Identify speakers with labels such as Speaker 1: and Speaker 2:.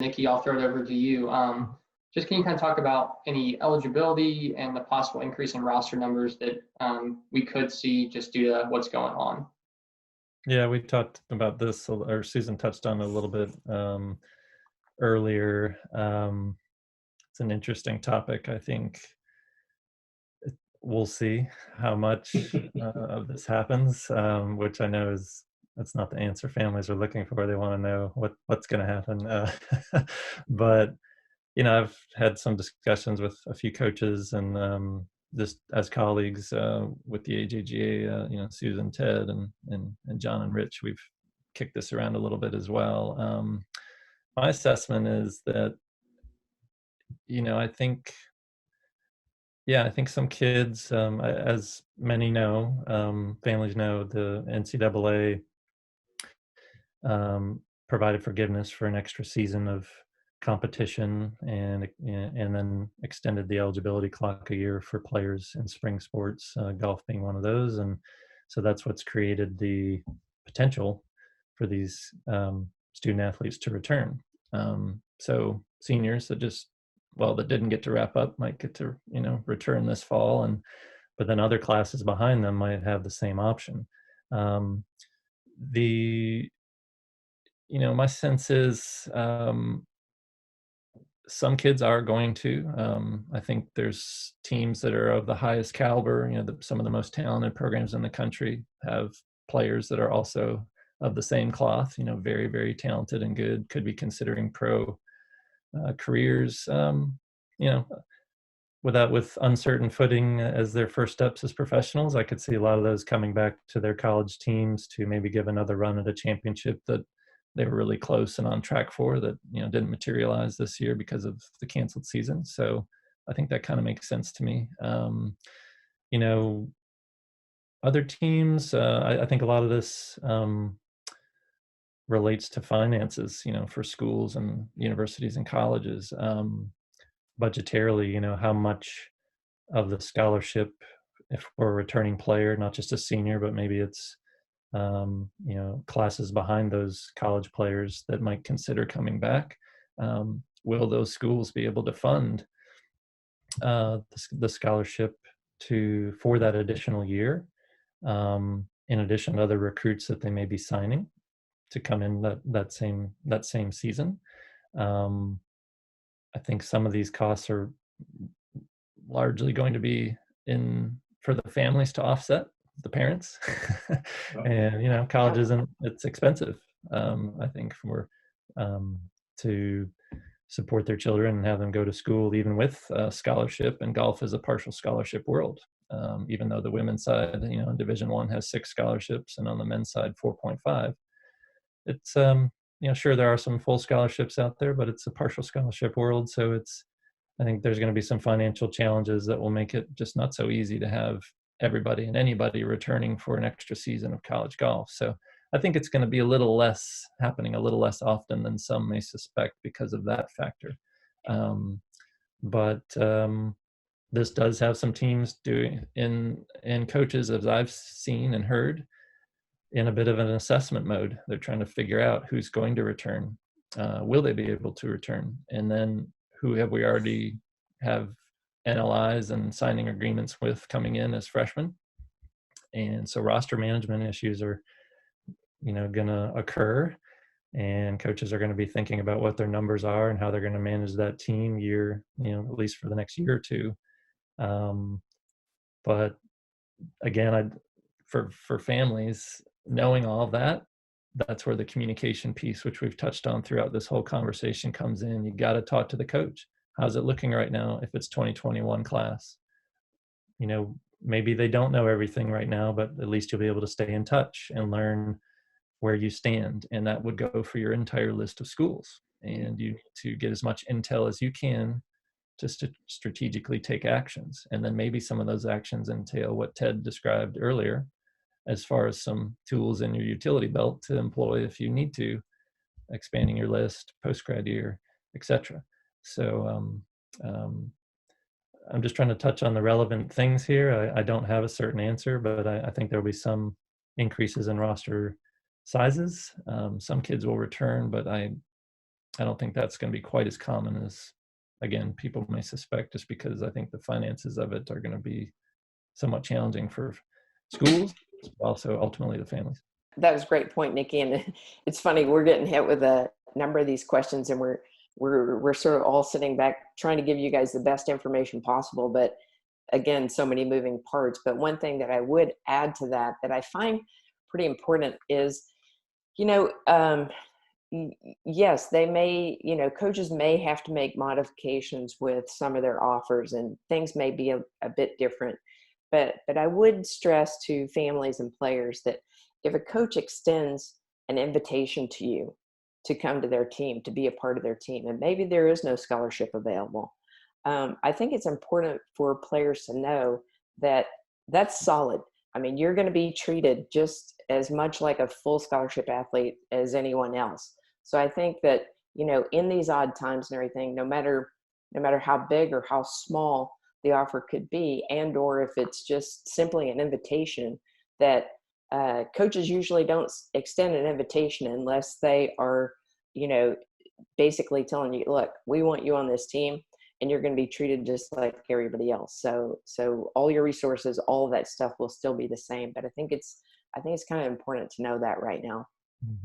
Speaker 1: Nikki, I'll throw it over to you. Just can you kind of talk about any eligibility and the possible increase in roster numbers that we could see just due to what's going on?
Speaker 2: Yeah, we talked about this, or Susan touched on it a little bit earlier. It's an interesting topic. I think we'll see how much of this happens, which I know that's not the answer families are looking for. They want to know what's going to happen. But I've had some discussions with a few coaches and just as colleagues with the AJGA, Susan, Ted, and John and Rich, we've kicked this around a little bit as well. My assessment is that, I think some kids, as many know, families know, the NCAA provided forgiveness for an extra season of competition and then extended the eligibility clock a year for players in spring sports, golf being one of those. And so that's what's created the potential for these student athletes to return. So seniors that that didn't get to wrap up might get to, return this fall, but then other classes behind them might have the same option. My sense is some kids are going to. I think there's teams that are of the highest caliber. Some of the most talented programs in the country have players that are also of the same cloth. Very, very talented and good. Could be considering pro careers. With uncertain footing as their first steps as professionals, I could see a lot of those coming back to their college teams to maybe give another run at a championship that they were really close and on track for, that didn't materialize this year because of the canceled season. So I think that kind of makes sense to me. Other teams, I think a lot of this relates to finances, for schools and universities and colleges. Budgetarily, how much of the scholarship, if we're a returning player, not just a senior, but maybe it's classes behind those college players that might consider coming back, will those schools be able to fund the scholarship for that additional year, in addition to other recruits that they may be signing to come in that same season? I think some of these costs are largely going to be for the families to offset the parents. And college it's expensive, I think, to support their children and have them go to school even with a scholarship. And golf is a partial scholarship world, even though the women's side, in Division I has 6 scholarships, and on the men's side 4.5. It's sure, there are some full scholarships out there, but it's a partial scholarship world. So I think there's going to be some financial challenges that will make it just not so easy to have everybody and anybody returning for an extra season of college golf. So I think it's going to be happening a little less often than some may suspect because of that factor. But this does have some teams doing, and coaches, as I've seen and heard, in a bit of an assessment mode. They're trying to figure out who's going to return. Will they be able to return? And then who have we already have NLIs and signing agreements with coming in as freshmen? And so roster management issues are, going to occur, and coaches are going to be thinking about what their numbers are and how they're going to manage that team year, at least for the next year or two. But again, for families, knowing all of that, that's where the communication piece, which we've touched on throughout this whole conversation, comes in. You got to talk to the coach. How's it looking right now if it's 2021 class? Maybe they don't know everything right now, but at least you'll be able to stay in touch and learn where you stand. And that would go for your entire list of schools. And you need to get as much intel as you can just to strategically take actions. And then maybe some of those actions entail what Ted described earlier, as far as some tools in your utility belt to employ if you need to, expanding your list, post-grad year, etc. So I'm just trying to touch on the relevant things here. I don't have a certain answer, but I think there'll be some increases in roster sizes. Some kids will return, but I don't think that's going to be quite as common as, again, people may suspect, just because I think the finances of it are going to be somewhat challenging for schools, but also ultimately the families.
Speaker 3: That was a great point, Nikki. And it's funny, we're getting hit with a number of these questions, and we're sort of all sitting back trying to give you guys the best information possible. But again, so many moving parts. But one thing that I would add to that I find pretty important is, yes, they may, coaches may have to make modifications with some of their offers, and things may be a bit different. But I would stress to families and players that if a coach extends an invitation to you to come to their team, to be a part of their team, and maybe there is no scholarship available, I think it's important for players to know that that's solid. I mean, you're going to be treated just as much like a full scholarship athlete as anyone else. So I think that, in these odd times and everything, no matter how big or how small the offer could be, and or if it's just simply an invitation, that coaches usually don't extend an invitation unless they are, basically telling you, look, we want you on this team, and you're going to be treated just like everybody else. So all your resources, all of that stuff will still be the same. But I think it's kind of important to know that right now.